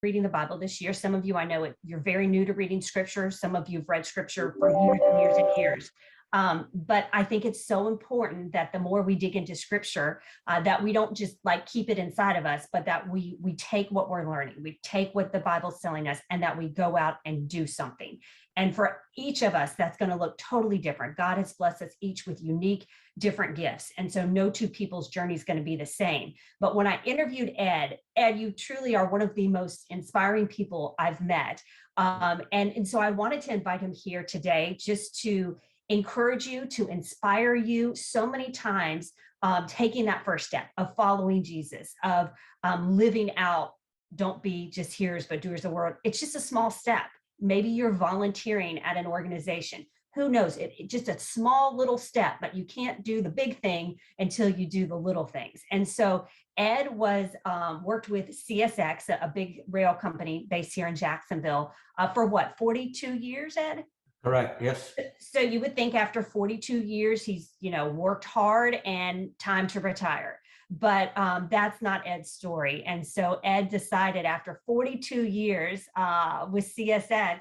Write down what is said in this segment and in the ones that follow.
reading the Bible this year. Some of you, I know you're very new to reading scripture. Some of you have read scripture for years and years and years. But I think it's so important that the more we dig into scripture, that we don't just like keep it inside of us, but that we take what we're learning, we take what the Bible's telling us, and that we go out and do something. And for each of us, that's going to look totally different. God has blessed us each with unique, different gifts. And so no two people's journey is going to be the same. But when I interviewed Ed, you truly are one of the most inspiring people I've met. And so I wanted to invite him here today just to encourage you, to inspire you so many times, taking that first step of following Jesus, of living out, don't be just hearers, but doers of the word. It's just a small step. Maybe you're volunteering at an organization. Who knows? It just a small little step, but you can't do the big thing until you do the little things. And so Ed worked with CSX, a big rail company based here in Jacksonville, for what, 42 years, Ed? Correct. Yes. So you would think after 42 years, he's, worked hard and time to retire. But that's not Ed's story. And so Ed decided after 42 years with CSX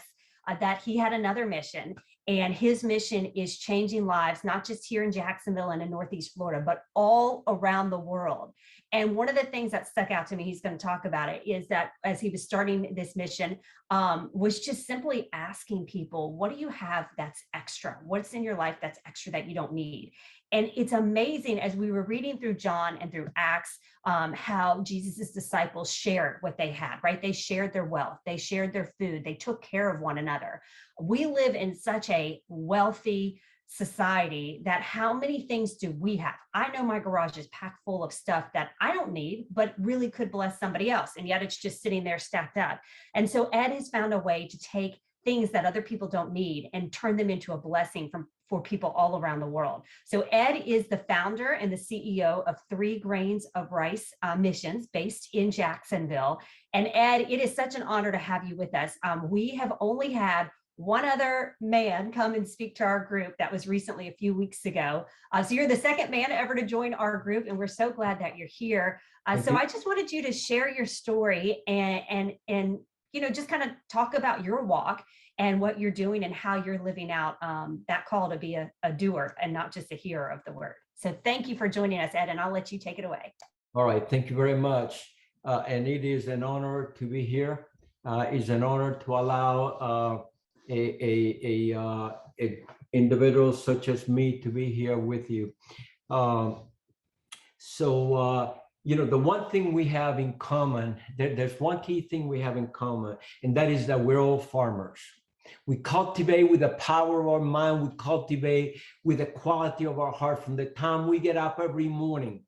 that he had another mission. And his mission is changing lives, not just here in Jacksonville and in Northeast Florida, but all around the world. And one of the things that stuck out to me, he's going to talk about it, is that as he was starting this mission, was just simply asking people, what do you have that's extra? What's in your life that's extra that you don't need? And it's amazing as we were reading through John and through Acts, how Jesus's disciples shared what they had, right? They shared their wealth, they shared their food, they took care of one another. We live in such a wealthy society that how many things do we have? I know my garage is packed full of stuff that I don't need, but really could bless somebody else. And yet it's just sitting there stacked up. And so Ed has found a way to take things that other people don't need and turn them into a blessing for people all around the world. So Ed is the founder and the CEO of 3 Grains of Rice Missions based in Jacksonville. And Ed, it is such an honor to have you with us. We have only had one other man come and speak to our group. That was recently a few weeks ago. So you're the second man ever to join our group, and we're so glad that you're here. So I just wanted you to share your story and just kind of talk about your walk and what you're doing and how you're living out that call to be a doer and not just a hearer of the word. So thank you for joining us, Ed, and I'll let you take it away. All right. Thank you very much. And it is an honor to be here. It's an honor to allow a individual such as me to be here with you. The one thing we have in common, there's one key thing we have in common, and that is that we're all farmers. We cultivate with the power of our mind. We cultivate with the quality of our heart. From the time we get up every morning,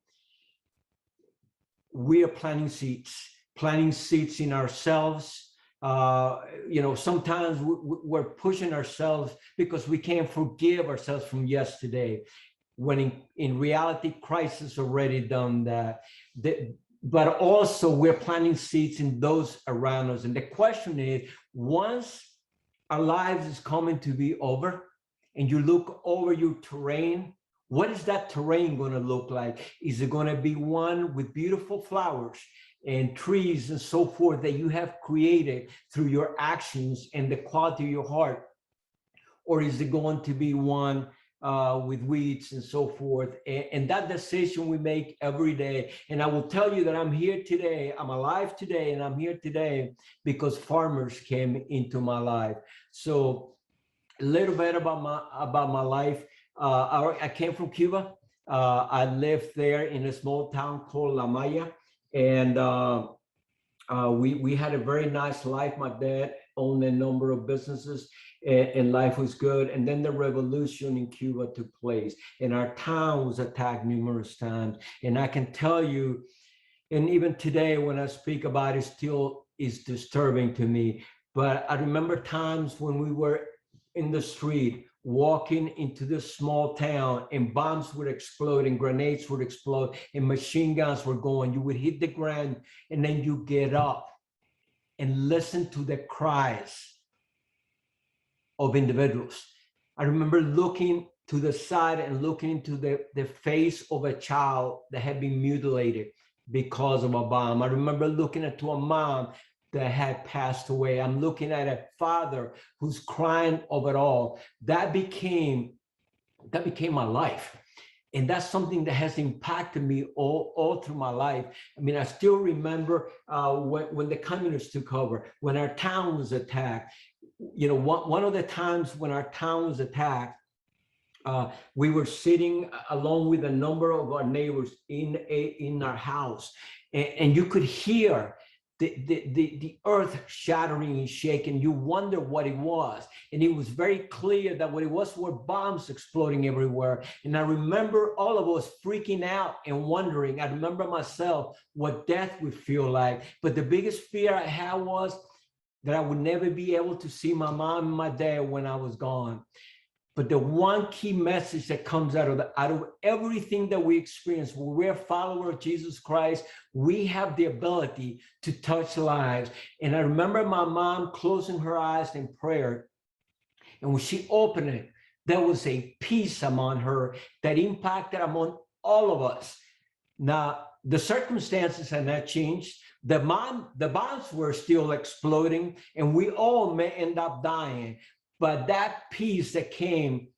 we are planting seeds in ourselves. Sometimes we're pushing ourselves because we can't forgive ourselves from yesterday, when in reality, Christ has already done that. But also we're planting seeds in those around us. And the question is, once our lives is coming to be over and you look over your terrain, what is that terrain going to look like? Is it going to be one with beautiful flowers and trees and so forth that you have created through your actions and the quality of your heart? Or is it going to be one with weeds and so forth? And that decision we make every day. And I will tell you that I'm here today, I'm alive today, and I'm here today because farmers came into my life. So a little bit about my life. I came from Cuba. I lived there in a small town called La Maya. And we had a very nice life. My dad owned a number of businesses, and life was good. And then the revolution in Cuba took place, and our town was attacked numerous times. And I can tell you, and even today when I speak about it, still is disturbing to me. But I remember times when we were in the street walking into this small town, and bombs would explode and grenades would explode and machine guns were going. You would hit the ground, and then you get up and listen to the cries of individuals. I remember looking to the side and looking into the face of a child that had been mutilated because of a bomb. I remember looking into a mom that had passed away. I'm looking at a father who's crying over it all. That became my life. And that's something that has impacted me all through my life. I mean, I still remember when the communists took over, when our town was attacked. You know, one of the times when our town was attacked, we were sitting along with a number of our neighbors in our house, and you could hear the earth shattering and shaking. You wonder what it was, and it was very clear that what it was were bombs exploding everywhere. And I remember all of us freaking out and wondering. I remember myself what death would feel like. But the biggest fear I had was that I would never be able to see my mom and my dad when I was gone. But the one key message that comes out of everything that we experience, when we're a follower of Jesus Christ, we have the ability to touch lives. And I remember my mom closing her eyes in prayer. And when she opened it, there was a peace among her that impacted among all of us. Now, the circumstances had not changed. The bombs were still exploding, and we all may end up dying. But that peace that came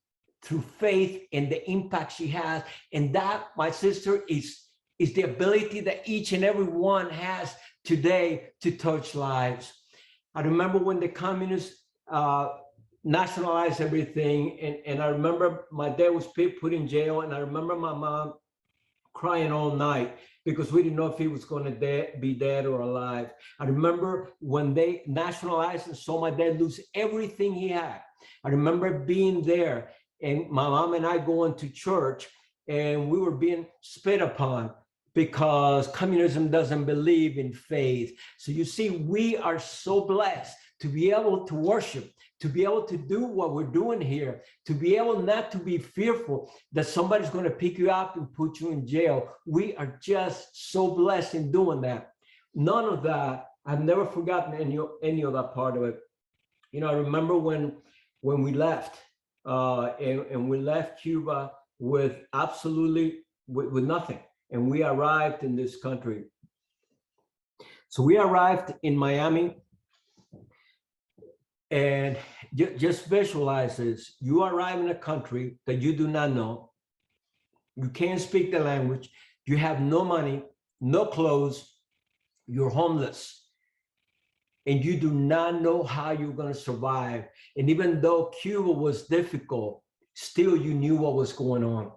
through faith and the impact she has, and that, my sister, is the ability that each and every one has today to touch lives. I remember when the communists nationalized everything, and I remember my dad was put in jail, and I remember my mom crying all night because we didn't know if he was going to be dead or alive. I remember when they nationalized and saw my dad lose everything he had. I remember being there and my mom and I going to church, and we were being spit upon because communism doesn't believe in faith. So you see, we are so blessed to be able to worship, to be able to do what we're doing here, to be able not to be fearful that somebody's going to pick you up and put you in jail. We are just so blessed in doing that. None of that, I've never forgotten any of that part of it. You know, I remember when we left, and we left Cuba with absolutely with nothing, and we arrived in this country. So we arrived in Miami. And just visualize this. You arrive in a country that you do not know. You can't speak the language. You have no money, no clothes. You're homeless. And you do not know how you're going to survive. And even though Cuba was difficult, still you knew what was going on.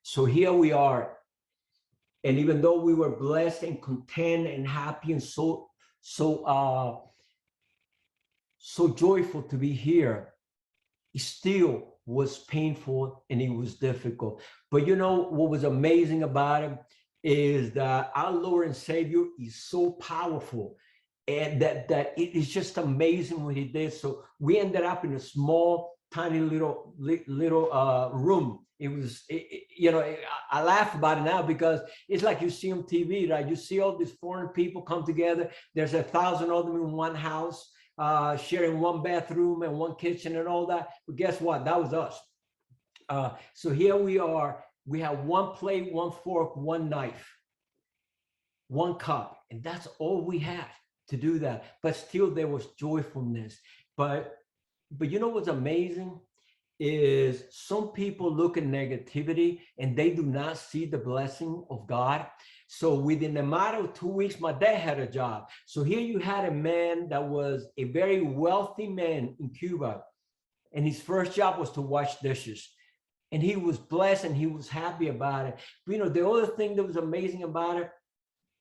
So here we are. And even though we were blessed and content and happy and so joyful to be here, it still was painful and it was difficult. But you know what was amazing about it is that our Lord and Savior is so powerful, and that it is just amazing what he did. So we ended up in a small, tiny little room. It was, you know, I laugh about it now because it's like you see on TV, right? You see all these foreign people come together. There's 1,000 of them in one house, sharing one bathroom and one kitchen and all that. But guess what? That was us. So here we are. We have one plate, one fork, one knife, one cup, and that's all we had to do that. But still, there was joyfulness. But you know what's amazing is some people look at negativity and they do not see the blessing of God. So within a matter of 2 weeks, my dad had a job. So here you had a man that was a very wealthy man in Cuba, and his first job was to wash dishes. And he was blessed and he was happy about it. But, you know, the other thing that was amazing about it,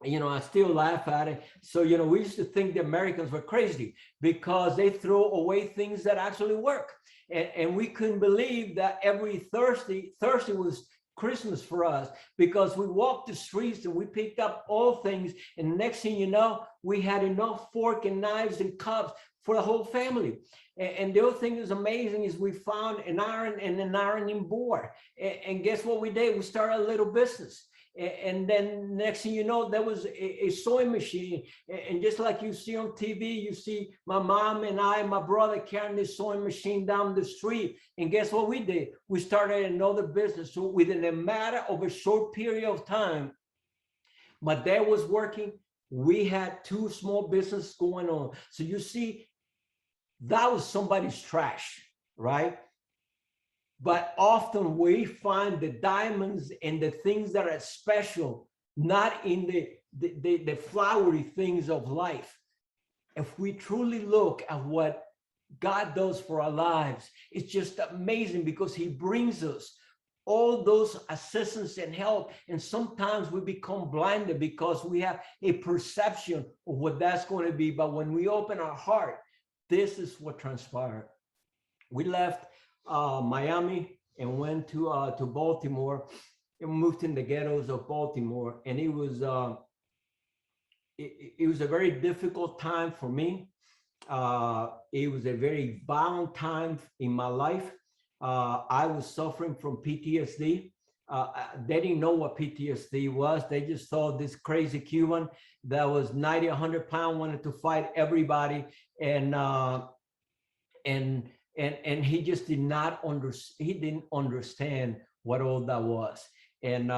you know, I still laugh at it. So, you know, we used to think the Americans were crazy because they throw away things that actually work. And we couldn't believe that every Thursday was Christmas for us, because we walked the streets and we picked up all things. And next thing you know, we had enough fork and knives and cups for the whole family. And the other thing that's amazing is we found an iron and an ironing board. And guess what we did? We started a little business. And then next thing you know, there was a sewing machine. And just like you see on TV, you see my mom and I and my brother carrying this sewing machine down the street. And guess what we did? We started another business. So within a matter of a short period of time, my dad was working, We had 2 small businesses going on. So you see, that was somebody's trash, right? But often we find the diamonds and the things that are special, not in the flowery things of life. If we truly look at what God does for our lives, it's just amazing because he brings us all those assistance and help. And sometimes we become blinded because we have a perception of what that's going to be. But when we open our heart, this is what transpired. We left Miami and went to Baltimore and moved in the ghettos of Baltimore. And it was a very difficult time for me. It was a very violent time in my life. I was suffering from PTSD. They didn't know what PTSD was. They just saw this crazy Cuban that was 90, 100 pounds, wanted to fight everybody. And he just did not he didn't understand what all that was. And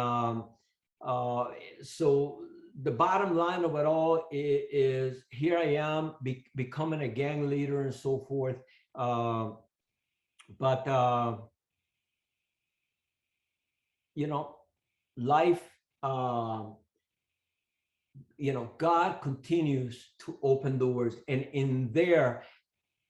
so the bottom line of it all is here I am becoming a gang leader and so forth. But life, God continues to open doors. And in there,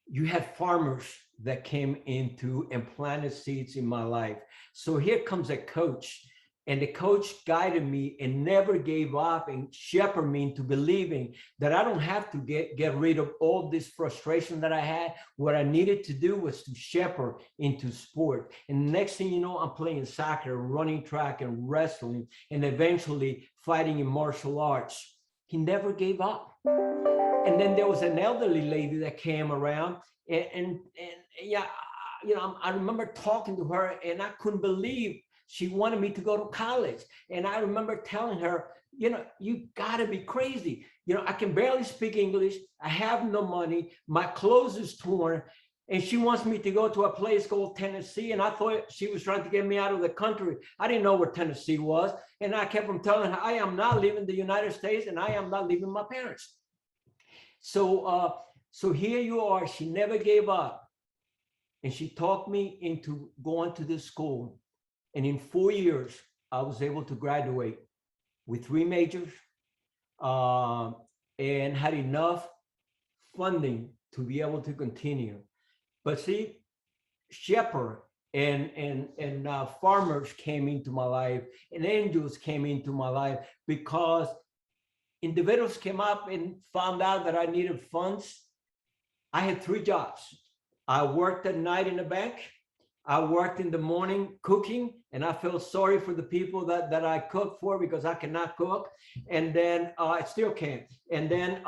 you had farmers that came into and planted seeds in my life. So here comes a coach, and the coach guided me and never gave up and shepherded me into believing that I don't have to get rid of all this frustration that I had. What I needed to do was to shepherd into sport. And the next thing you know, I'm playing soccer, running track, and wrestling, and eventually fighting in martial arts. He never gave up. And then there was an elderly lady that came around, and yeah, I remember talking to her, and I couldn't believe she wanted me to go to college. And I remember telling her, you gotta be crazy. I can barely speak English. I have no money. My clothes is torn. And she wants me to go to a place called Tennessee. And I thought she was trying to get me out of the country. I didn't know where Tennessee was. And I kept on telling her, I am not leaving the United States, and I am not leaving my parents. So here you are. She never gave up. And she talked me into going to this school. And in 4 years, I was able to graduate with 3 majors and had enough funding to be able to continue. But see, shepherd and farmers came into my life, and angels came into my life because individuals came up and found out that I needed funds. I had 3 jobs. I worked at night in the bank. I worked in the morning cooking, and I felt sorry for the people that I cooked for because I cannot cook. And then I still can't. And then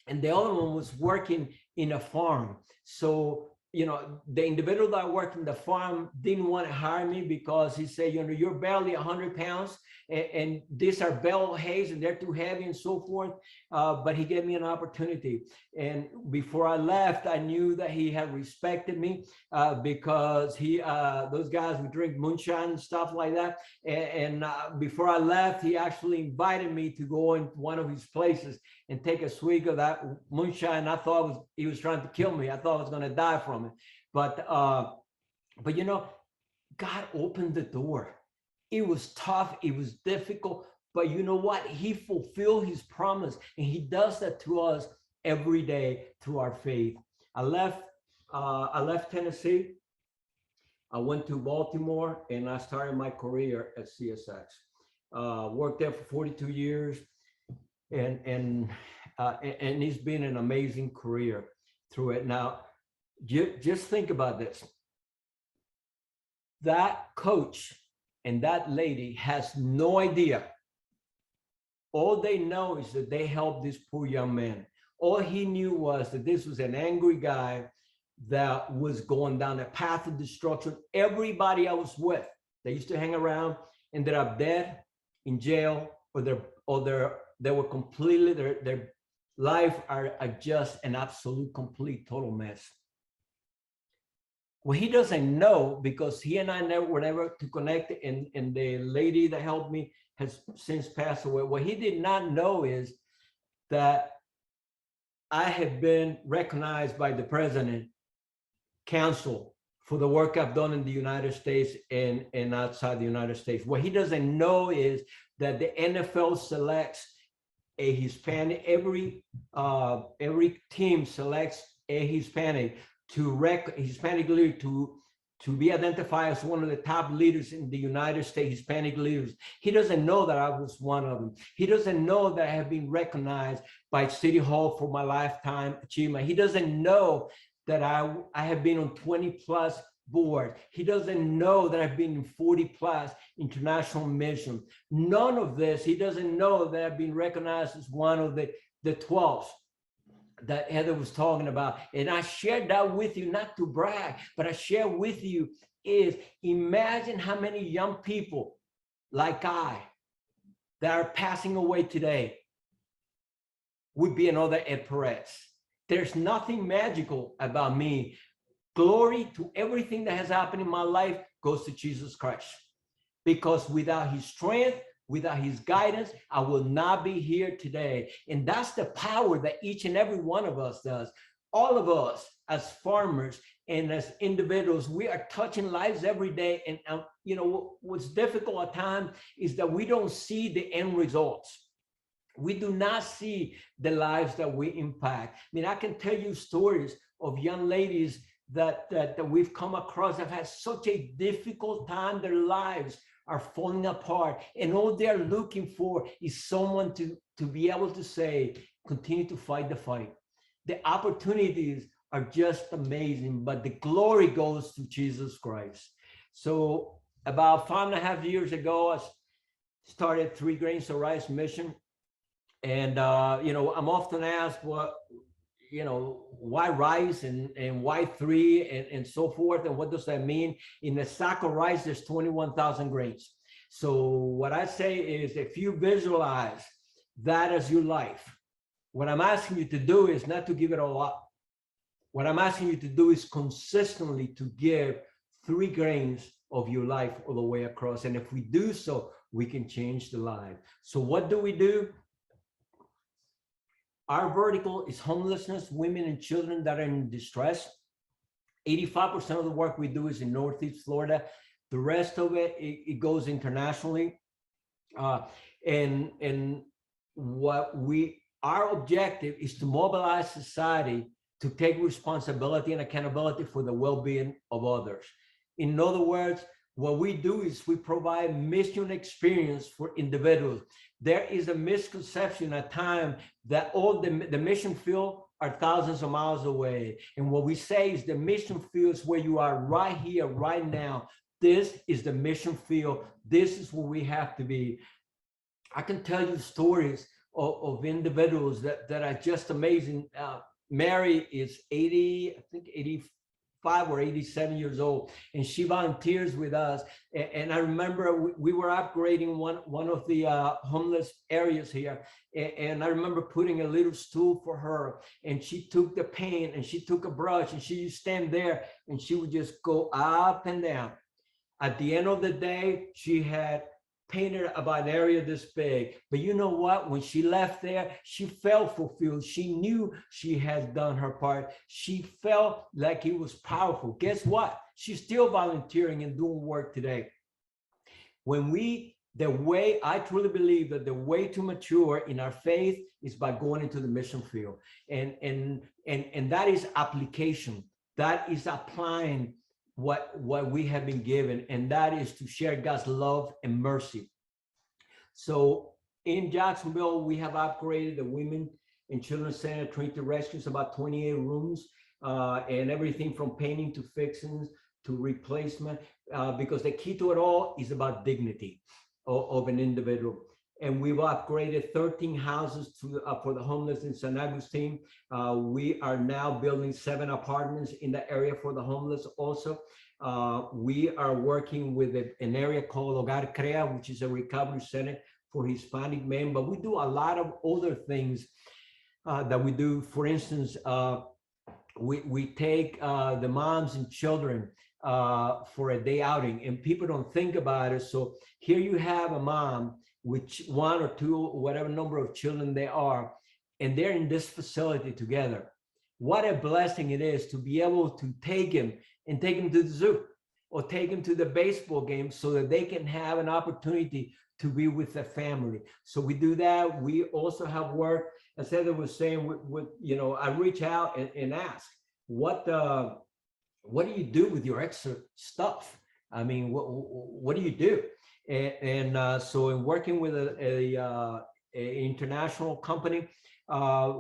and the other one was working in a farm. So the individual that worked in the farm didn't want to hire me because he said, you're barely 100 pounds, and these are bale hays and they're too heavy and so forth. But he gave me an opportunity. And before I left, I knew that he had respected me because those guys would drink moonshine and stuff like that. And before I left, he actually invited me to go in one of his places and take a swig of that moonshine. I thought he was trying to kill me. I thought I was going to die from it. But God opened the door. It was tough. It was difficult. But you know what? He fulfilled his promise. And he does that to us every day through our faith. I left Tennessee. I went to Baltimore, and I started my career at CSX. Worked there for 42 years. And it's been an amazing career through it. Now, just think about this. That coach and that lady has no idea. All they know is that they helped this poor young man. All he knew was that this was an angry guy that was going down a path of destruction. Everybody I was with, they used to hang around, ended up dead, in jail, or they were completely, their life are just an absolute, complete, total mess. Well, he doesn't know because he and I were never to connect, and the lady that helped me has since passed away. What he did not know is that I have been recognized by the president council for the work I've done in the United States and outside the United States. What he doesn't know is that the NFL selects a Hispanic, every team selects a Hispanic Hispanic leader to be identified as one of the top leaders in the United States, Hispanic leaders. He doesn't know that I was one of them. He doesn't know that I have been recognized by City Hall for my lifetime achievement. He doesn't know that I have been on 20 plus boards. He doesn't know that I've been in 40 plus international missions. None of this. He doesn't know that I've been recognized as one of the 12 that Heather was talking about. And I shared that with you, not to brag, but I share with you is imagine how many young people like I that are passing away today would be another Ed Perez. There's nothing magical about me. Glory to everything that has happened in my life goes to Jesus Christ. Because without his strength, without his guidance, I will not be here today. And that's the power that each and every one of us does. All of us as farmers and as individuals, we are touching lives every day. And you know, what's difficult at times is that we don't see the end results. We do not see the lives that we impact. I mean, I can tell you stories of young ladies that we've come across that have had such a difficult time. Their lives are falling apart, and all they're looking for is someone to be able to say, continue to fight the fight. The opportunities are just amazing, but the glory goes to Jesus Christ. So about 5.5 years ago, I started 3 Grains of Rice Mission. And, you know, I'm often asked what, you know, why rice and why 3 and so forth. And what does that mean? In a sack of rice, there's 21,000 grains. So what I say is if you visualize that as your life, what I'm asking you to do is not to give it all up. What I'm asking you to do is consistently to give 3 grains of your life all the way across. And if we do so, we can change the life. So what do we do? Our vertical is homelessness, women and children that are in distress. 85% of the work we do is in Northeast Florida. The rest of it goes internationally. And our objective is to mobilize society to take responsibility and accountability for the well-being of others. In other words, what we do is we provide mission experience for individuals. There is a misconception at times that all the mission field are thousands of miles away. And what we say is the mission field is where you are right here, right now. This is the mission field. This is where we have to be. I can tell you stories of individuals that are just amazing. Mary is 85 or 87 years old, and she volunteers with us. And I remember we were upgrading one of the homeless areas here, and I remember putting a little stool for her, and she took the paint and she took a brush and she would stand there and she would just go up and down. At the end of the day, she had painted about an area this big. But you know what? When she left there, she felt fulfilled. She knew she had done her part. She felt like it was powerful. Guess what? She's still volunteering and doing work today. I truly believe that the way to mature in our faith is by going into the mission field. And that is application. That is applying what we have been given, and that is to share God's love and mercy. So in Jacksonville, we have upgraded the Women and Children's Center Trinity Rescues, about 28 rooms, and everything from painting to fixings to replacement, because the key to it all is about dignity of an individual. And we've upgraded 13 houses for the homeless in San Agustin. We are now building 7 apartments in the area for the homeless also. We are working with an area called Hogar Crea, which is a recovery center for Hispanic men. But we do a lot of other things that we do. For instance, we take the moms and children for a day outing, and people don't think about it. So here you have a mom which one or two, whatever number of children they are, and they're in this facility together. What a blessing it is to be able to take him and take him to the zoo or take him to the baseball game so that they can have an opportunity to be with the family. So we do that. We also have work, as Heather was saying, with I reach out and ask, what do you do with your extra stuff? I mean, what do you do? So in working with a international company,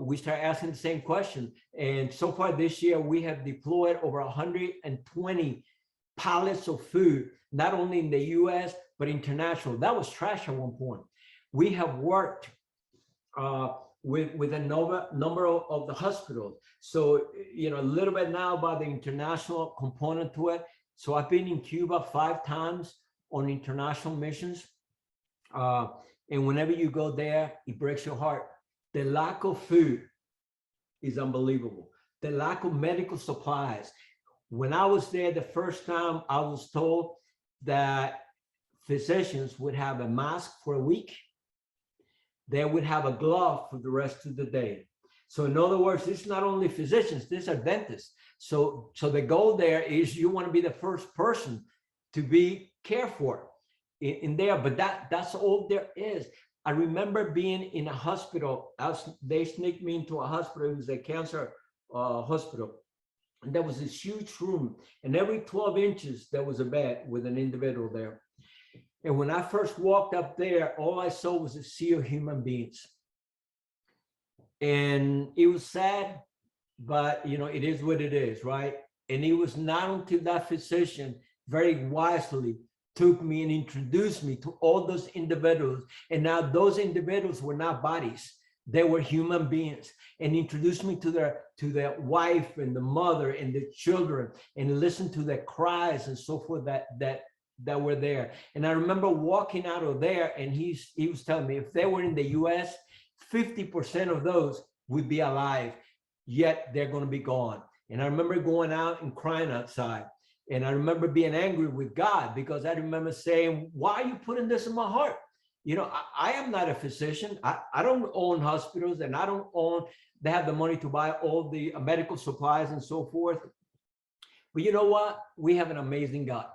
we start asking the same question. And so far this year, we have deployed over 120 pallets of food, not only in the US, but international. That was trash at one point. We have worked with a number of the hospitals. So, a little bit now about the international component to it. So I've been in Cuba 5 times on international missions. And whenever you go there, it breaks your heart. The lack of food is unbelievable. The lack of medical supplies. When I was there the first time, I was told that physicians would have a mask for a week. They would have a glove for the rest of the day. So in other words, this is not only physicians, these are dentists. So the goal there is you want to be the first person to be cared for in there, but that's all there is. I remember being in a hospital. They sneaked me into a hospital. It was a cancer hospital. And there was this huge room, and every 12 inches, there was a bed with an individual there. And when I first walked up there, all I saw was a sea of human beings. And it was sad, but it is what it is, right? And it was not until that physician very wisely took me and introduced me to all those individuals. And now those individuals were not bodies. They were human beings, and introduced me to their wife and the mother and the children, and listened to their cries and so forth that were there. And I remember walking out of there, and he was telling me if they were in the US, 50% of those would be alive, yet they're going to be gone. And I remember going out and crying outside. And I remember being angry with God, because I remember saying, why are you putting this in my heart? I am not a physician. I don't own hospitals, and they have the money to buy all the medical supplies and so forth. But you know what? We have an amazing God,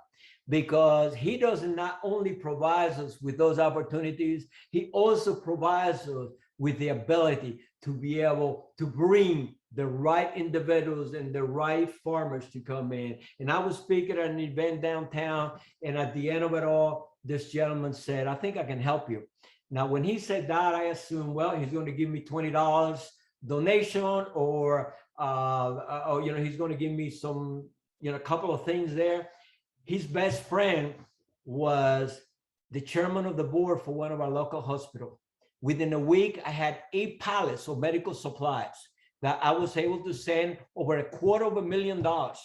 because he doesn't not only provides us with those opportunities, he also provides us with the ability to be able to bring the right individuals and the right farmers to come in. And I was speaking at an event downtown, and at the end of it all, this gentleman said, I think I can help you. Now, when he said that, I assumed, well, he's going to give me $20 donation, or he's going to give me some, a couple of things there. His best friend was the chairman of the board for one of our local hospitals. Within a week, I had 8 pallets of medical supplies that I was able to send. Over $250,000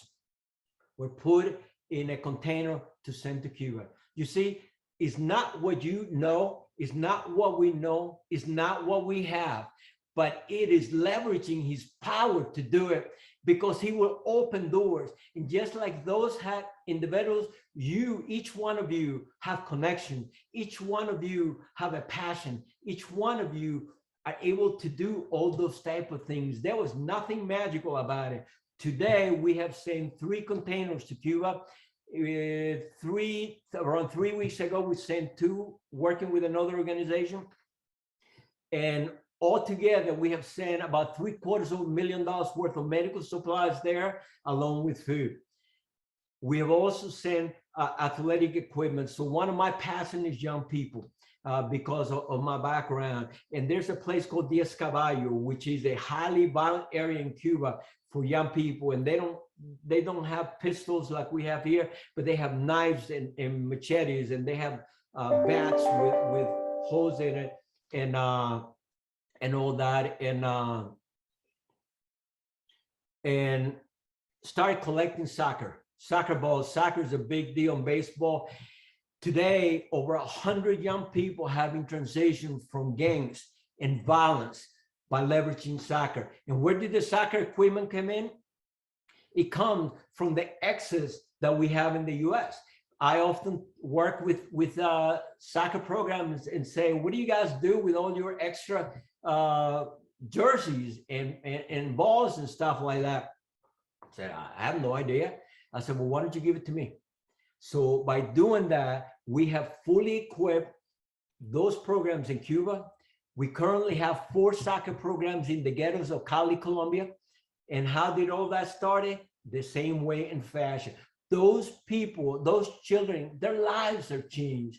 were put in a container to send to Cuba. You see, it's not what you know, it's not what we know, it's not what we have, but it is leveraging his power to do it, because he will open doors. And just like those had individuals, each one of you have connection, each one of you have a passion, each one of you are able to do all those type of things. There was nothing magical about it. Today, we have sent 3 containers to Cuba. Around 3 weeks ago, we sent 2, working with another organization. And altogether, we have sent about $750,000 worth of medical supplies there, along with food. We have also sent athletic equipment. So one of my passions is young people, because of my background. And there's a place called Diez Caballo, which is a highly violent area in Cuba for young people. And they don't have pistols like we have here, but they have knives and machetes, and they have bats with holes in it, and all that, and started collecting soccer balls. Soccer is a big deal in baseball. Today, over 100 young people have been transitioned from gangs and violence by leveraging soccer. And where did the soccer equipment come in? It comes from the excess that we have in the US. I often work with soccer programs and say, what do you guys do with all your extra jerseys and balls and stuff like that? I said, I have no idea. I said, well, why don't you give it to me? So by doing that, we have fully equipped those programs in Cuba. We currently have 4 soccer programs in the ghettos of Cali, Colombia. And how did all that started? The same way in fashion. Those people, those children, their lives are changed.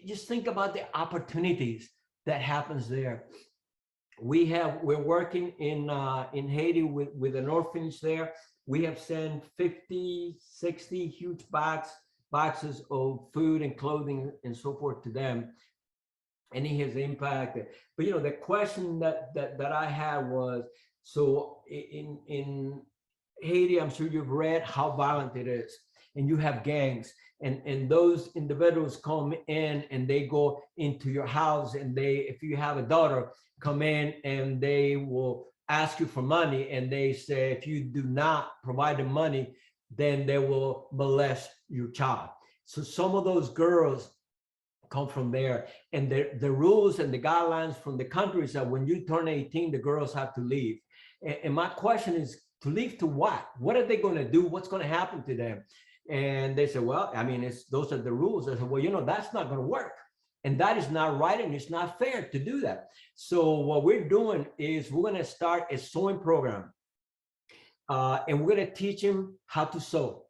Just think about the opportunities that happens there. We're working in Haiti with an orphanage there. We have sent 50, 60 huge boxes of food and clothing and so forth to them. And it has impacted. But the question that I had was, so in Haiti, I'm sure you've read how violent it is, and you have gangs, and those individuals come in and they go into your house, and if you have a daughter, come in and they will ask you for money, and they say if you do not provide the money, then they will molest your child. So some of those girls come from there, and the rules and the guidelines from the country is that when you turn 18, the girls have to leave. And my question is, to leave to what? What are they going to do? What's going to happen to them? And they said, well, I mean, those are the rules. I said, well, that's not going to work. And that is not right, and it's not fair to do that. So what we're doing is we're going to start a sewing program. And we're going to teach them how to sew.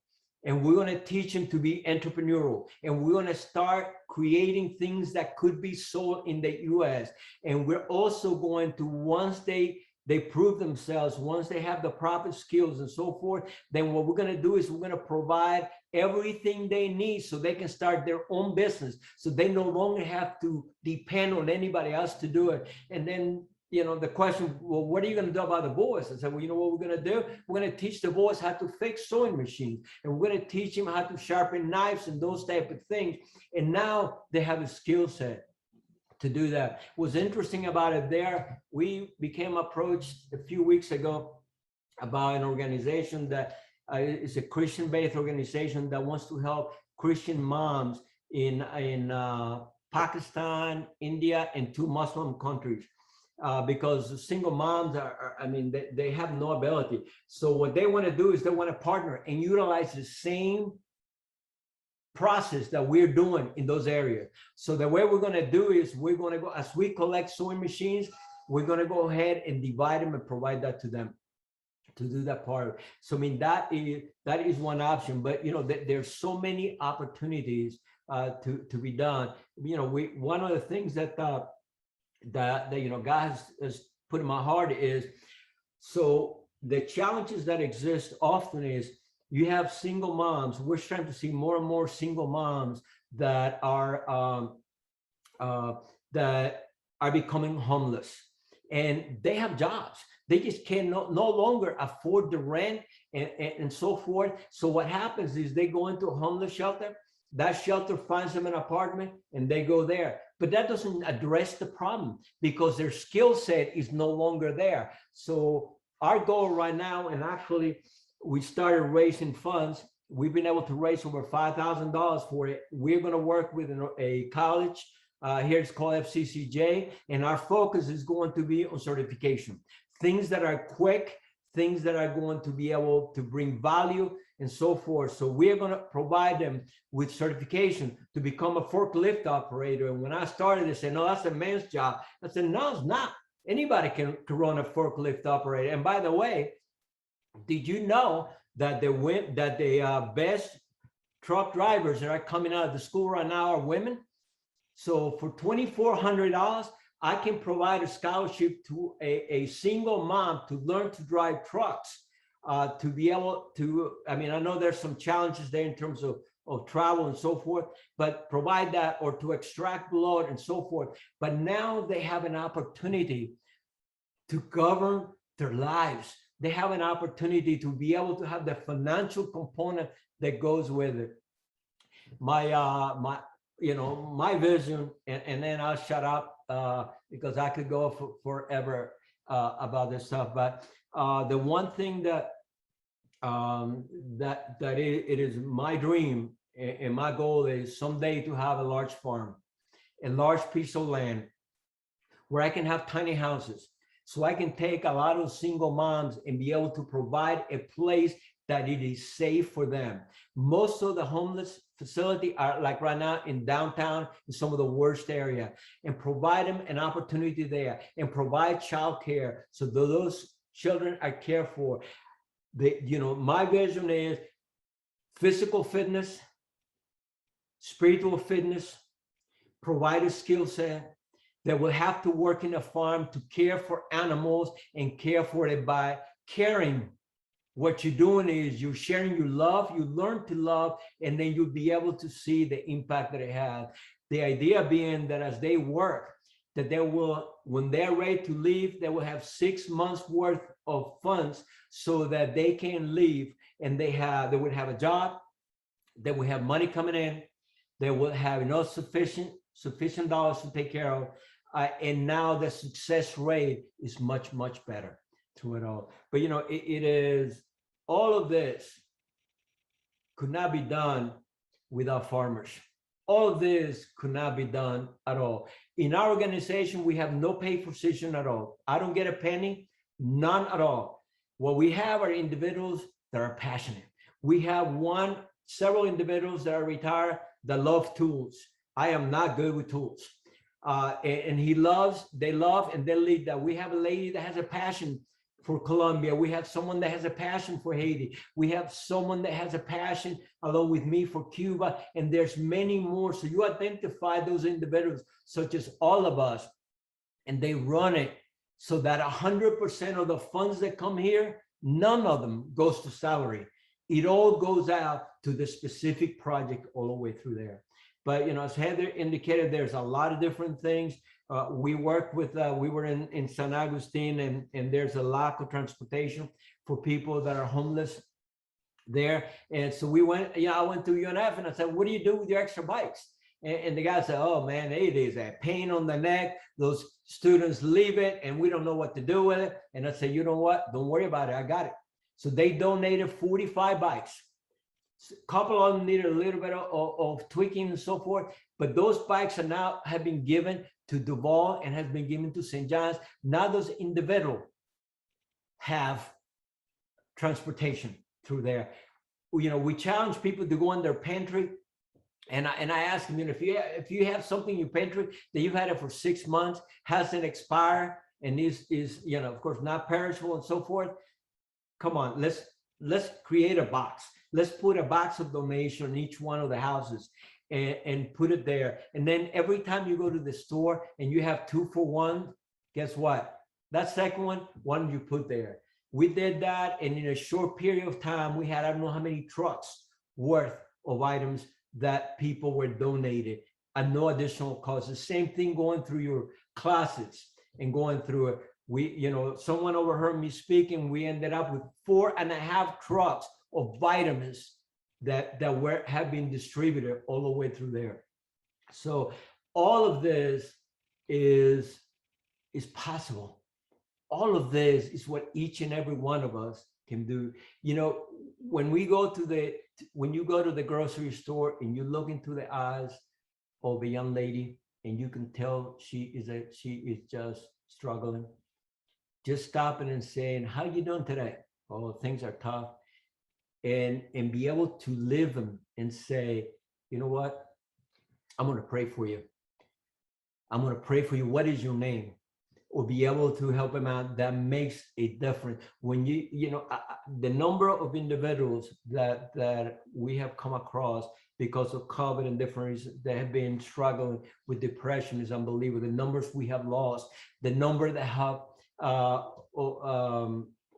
And we're going to teach them to be entrepreneurial. And we're going to start creating things that could be sold in the US. And we're also going to, once they prove themselves, once they have the proper skills and so forth, then what we're going to do is we're going to provide everything they need so they can start their own business. So they no longer have to depend on anybody else to do it. And then, the question, well, what are you going to do about the boys? I said, well, you know what we're going to do? We're going to teach the boys how to fix sewing machines, and we're going to teach them how to sharpen knives and those type of things. And now they have a skill set to do that. What's interesting about it there, we became approached a few weeks ago about an organization that is a Christian-based organization that wants to help Christian moms in Pakistan, India, and 2 Muslim countries. Because single moms they have no ability. So what they want to do is they want to partner and utilize the same process that we're doing in those areas. So the way we're going to do is we're going to go, as we collect sewing machines, we're going to go ahead and divide them and provide that to them to do that part. So that is one option, but there's so many opportunities to be done. One of the things that God has put in my heart is, so the challenges that exist often is you have single moms. We're starting to see more and more single moms that are becoming homeless, and they have jobs. They just can no longer afford the rent and so forth. So what happens is they go into a homeless shelter. That shelter finds them an apartment and they go there. But that doesn't address the problem because their skill set is no longer there. So our goal right now, and actually we started raising funds. We've been able to raise over $5,000 for it. We're going to work with a college. Here it's called FCCJ. And our focus is going to be on certification. Things that are quick, things that are going to be able to bring value and so forth. So we're going to provide them with certification to become a forklift operator. And when I started, they said, no, that's a man's job. I said, no, it's not. Anybody can run a forklift operator. And by the way, did you know that the best truck drivers that are coming out of the school right now are women? So for $2,400, I can provide a scholarship to a single mom to learn to drive trucks. To be able to, I know there's some challenges there in terms of travel and so forth, but provide that, or to extract blood and so forth. But now they have an opportunity to govern their lives. They have an opportunity to be able to have the financial component that goes with it. My vision, and then I'll shut up because I could go forever about this stuff. But the one thing that it is my dream, And my goal is someday to have a large farm, a large piece of land where I can have tiny houses. So I can take a lot of single moms and be able to provide a place that it is safe for them. Most of the homeless facility are like right now in downtown, in some of the worst area, and provide them an opportunity there and provide childcare so those children are cared for. My vision is physical fitness, spiritual fitness, provide a skill set that will have to work in a farm to care for animals and care for it by caring. What you're doing is you're sharing your love, you learn to love, and then you'll be able to see the impact that it has. The idea being that as they work, that they will, when they're ready to leave, they will have 6 months worth of funds so that they can leave and they would have a job, they will have money coming in, they will have enough sufficient dollars to take care of. And now the success rate is much, much better through it all. But it is, all of this could not be done without farmers. All of this could not be done at all. In our organization, we have no paid position at all. I don't get a penny, none at all. What we have are individuals that are passionate. We have several individuals that are retired that love tools. I am not good with tools. And they love, and they lead that. We have a lady that has a passion for Colombia. We have someone that has a passion for Haiti. We have someone that has a passion, along with me, for Cuba. And there's many more. So you identify those individuals, such as all of us, and they run it so that 100% of the funds that come here, none of them goes to salary. It all goes out to the specific project all the way through there. But as Heather indicated, there's a lot of different things. We worked with, we were in San Agustin, and there's a lack of transportation for people that are homeless there. And so I went to UNF and I said, what do you do with your extra bikes? And the guy said, oh man, it is a pain on the neck. Those students leave it and we don't know what to do with it. And I said, you know what? Don't worry about it. I got it. So they donated 45 bikes. A couple of them needed a little bit of tweaking and so forth, but those bikes have been given to Duval and has been given to St. John's. Now those individuals have transportation through there. We challenge people to go in their pantry, and I ask them, if you have something in your pantry that you've had it for 6 months, hasn't expired, and is of course not perishable and so forth, come on, let's create a box. Let's put a box of donation in each one of the houses and put it there. And then every time you go to the store and you have 2 for 1, guess what? That second one, why don't you put there? We did that, and in a short period of time, we had, I don't know how many trucks worth of items that people were donated at no additional cost. The same thing going through your closets and going through it. Someone overheard me speaking. We ended up with 4.5 trucks of vitamins that have been distributed all the way through there. So all of this is possible. All of this is what each and every one of us can do. When you go to the grocery store and you look into the eyes of a young lady and you can tell she is just struggling, just stopping and saying, how you doing today? Oh, things are tough. And be able to live them and say, you know what? I'm going to pray for you. I'm going to pray for you. What is your name? Or be able to help them out. That makes a difference. When the number of individuals that we have come across because of COVID and different reasons that have been struggling with depression is unbelievable. The numbers we have lost, the number that have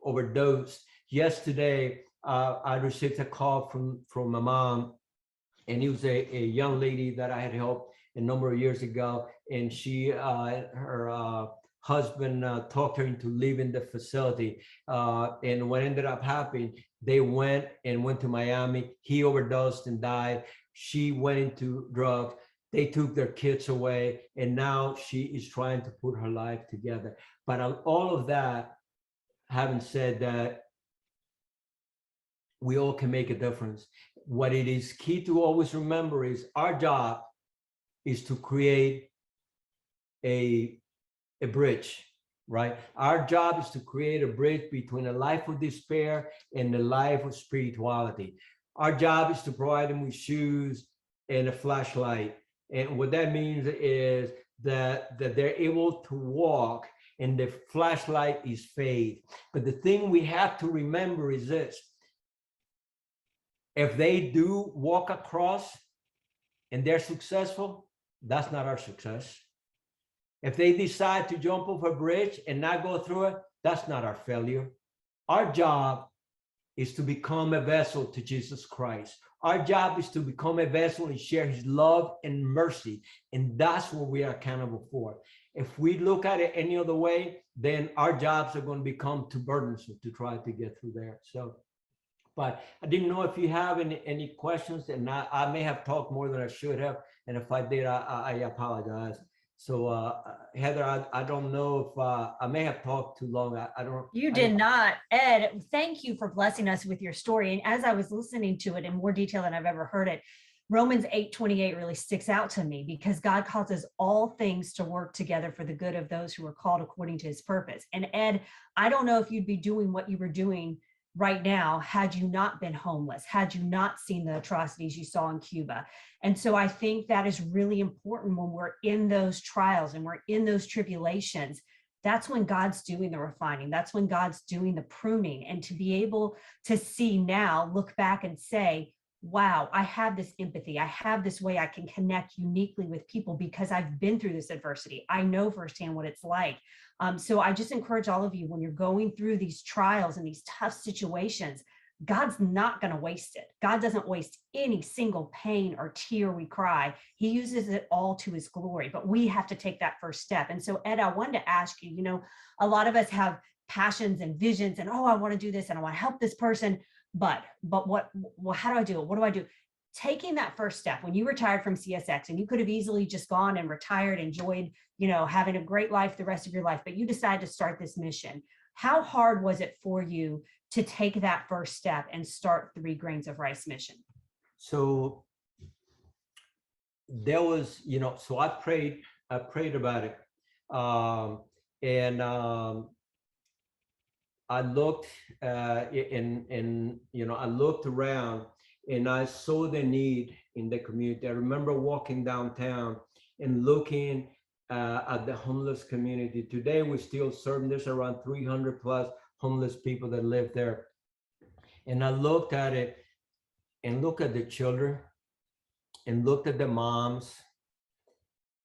overdosed. Yesterday, I received a call from my mom, and it was a young lady that I had helped a number of years ago, and her husband talked her into leaving the facility, and what ended up happening, they went to Miami. He overdosed and died. She went into drugs. They took their kids away, and now she is trying to put her life together. But all of that, having said that, we all can make a difference. what it is key to always remember is our job is to create a bridge, right? Our job is to create a bridge between a life of despair and a life of spirituality. Our job is to provide them with shoes and a flashlight. And what that means is that they're able to walk, and the flashlight is faith. But the thing we have to remember is this: if they do walk across and they're successful, that's not our success. If they decide to jump off a bridge and not go through it, that's not our failure. Our job is to become a vessel to Jesus Christ. Our job is to become a vessel and share his love and mercy. And that's what we are accountable for. If we look at it any other way, then our jobs are going to become too burdensome to try to get through there. So, but I didn't know if you have any questions, and I may have talked more than I should have. And if I did, I apologize. So, Heather, I don't know if I may have talked too long. I don't. You did not. Ed, thank you for blessing us with your story. And as I was listening to it in more detail than I've ever heard it, Romans 8:28 really sticks out to me, because God causes all things to work together for the good of those who are called according to his purpose. And Ed, I don't know if you'd be doing what you were doing right now had you not been homeless, had you not seen the atrocities you saw in Cuba. And so I think that is really important when we're in those trials and we're in those tribulations. That's when God's doing the refining. That's when God's doing the pruning. And to be able to see now, look back and say, wow, I have this empathy. I have this way I can connect uniquely with people because I've been through this adversity. I know firsthand what it's like. So I just encourage all of you, when you're going through these trials and these tough situations, God's not going to waste it. God doesn't waste any single pain or tear we cry. He uses it all to his glory, but we have to take that first step. And so, Ed, I wanted to ask you, a lot of us have passions and visions and, oh, I want to do this and I want to help this person. But what, well, how do I do it? What do I do? Taking that first step, when you retired from CSX, and you could have easily just gone and retired, enjoyed, having a great life the rest of your life, but you decided to start this mission. How hard was it for you to take that first step and start 3 Grains of Rice mission? So there was, so I prayed about it. I looked I looked around and I saw the need in the community. I remember walking downtown and looking at the homeless community. Today, we're still serving. There's around 300 plus homeless people that live there. And I looked at it and looked at the children and looked at the moms.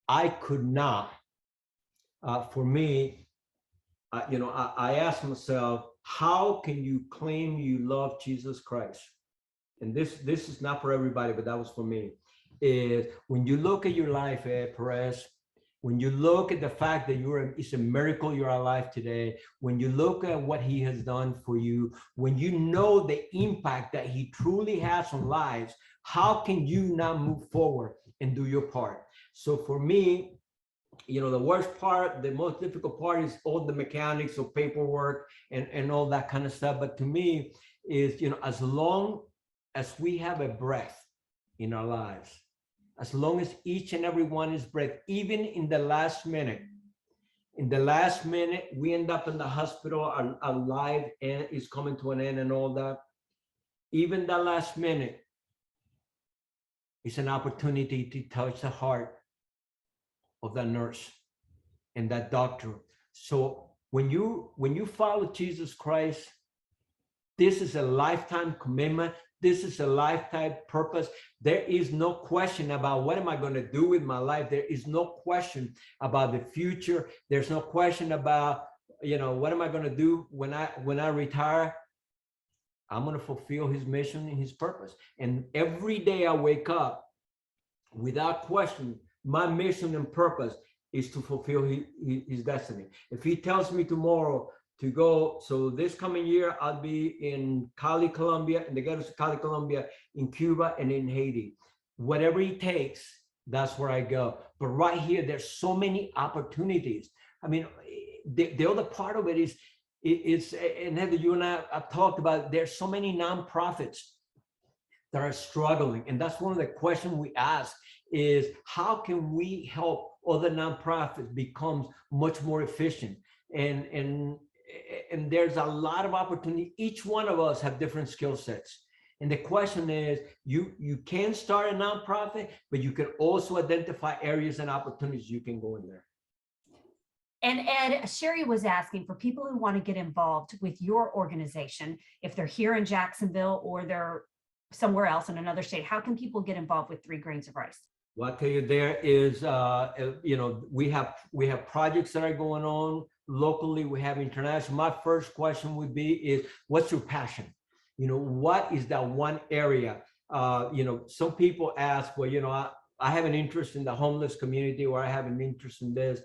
I could not, for me, I asked myself, how can you claim you love Jesus Christ? And this is not for everybody, but that was for me. Is when you look at your life, Perez, when you look at the fact that it's a miracle you're alive today, when you look at what he has done for you, when you know the impact that he truly has on lives, how can you not move forward and do your part? So for me, the worst part, the most difficult part is all the mechanics of paperwork and all that kind of stuff. But to me is, as long as we have a breath in our lives, as long as each and every one is breath, even in the last minute, we end up in the hospital, our life is coming to an end and all that. Even that last minute is an opportunity to touch the heart of that nurse and that doctor. So when you follow Jesus Christ, this is a lifetime commitment. This is a lifetime purpose. There is no question about what am I going to do with my life. There is no question about the future. There's no question about, what am I going to do when I retire? I'm going to fulfill his mission and his purpose. And every day I wake up, without question, my mission and purpose is to fulfill his destiny. If he tells me tomorrow to go, so this coming year, I'll be in Cali, Colombia, in the ghettos of Cali, Colombia, in Cuba, and in Haiti. Whatever he takes, that's where I go. But right here, there's so many opportunities. I mean, the other part of it is, and Heather, you and I have talked about, there's so many nonprofits that are struggling. And that's one of the questions we ask is how can we help other nonprofits become much more efficient? And there's a lot of opportunity. Each one of us have different skill sets. And the question is, you can start a nonprofit, but you can also identify areas and opportunities you can go in there. And Ed, Sherry was asking for people who want to get involved with your organization, if they're here in Jacksonville or they're somewhere else in another state, how can people get involved with 3 Grains of Rice? Well, I'll tell you, there is, we have projects that are going on locally. We have international. My first question would be is, what's your passion? What is that one area? Some people ask, well, I have an interest in the homeless community, or I have an interest in this.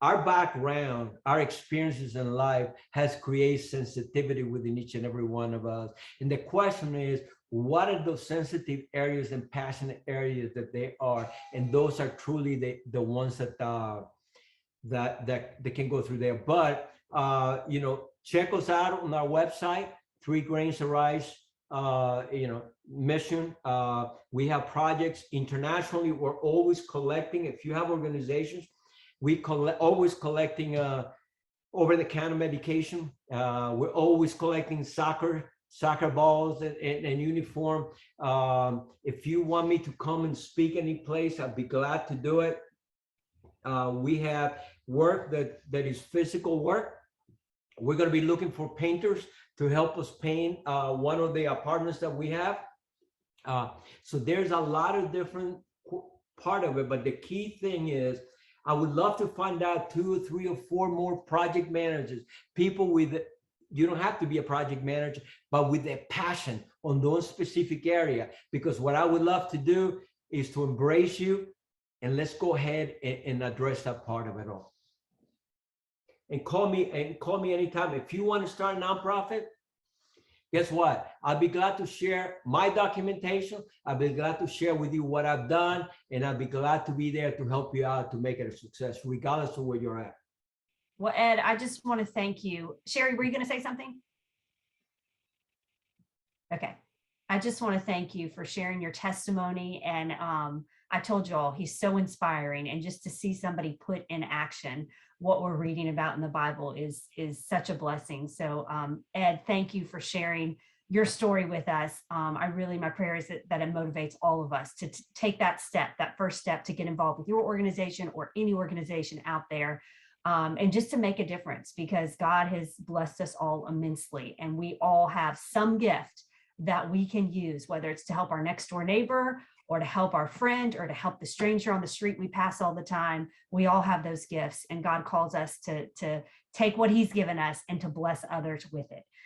Our background, our experiences in life has created sensitivity within each and every one of us. And the question is, what are those sensitive areas and passionate areas that they are? And those are truly the ones that they can go through there. But check us out on our website, 3 Grains of Rice mission. We have projects internationally. We're always collecting. If you have organizations, we always collecting over-the-counter medication. We're always collecting soccer balls and uniform. If you want me to come and speak any place, I'd be glad to do it. We have work that is physical work. We're going to be looking for painters to help us paint one of the apartments that we have. So there's a lot of different part of it, but the key thing is, I would love to find out 2 or 3 or 4 more project managers, people with, you don't have to be a project manager, but with a passion on those specific area. Because what I would love to do is to embrace you, and let's go ahead and address that part of it all. And call me anytime. If you want to start a nonprofit, guess what? I'll be glad to share my documentation. I'll be glad to share with you what I've done, and I'll be glad to be there to help you out to make it a success, regardless of where you're at. Well, Ed, I just want to thank you. Sherry, were you going to say something? Okay. I just want to thank you for sharing your testimony. And I told you all, he's so inspiring. And just to see somebody put in action what we're reading about in the Bible is such a blessing. So Ed, thank you for sharing your story with us. My prayer is that it motivates all of us to take that first step to get involved with your organization or any organization out there. And just to make a difference, because God has blessed us all immensely, and we all have some gift that we can use, whether it's to help our next door neighbor or to help our friend or to help the stranger on the street we pass all the time. We all have those gifts, and God calls us to take what he's given us and to bless others with it.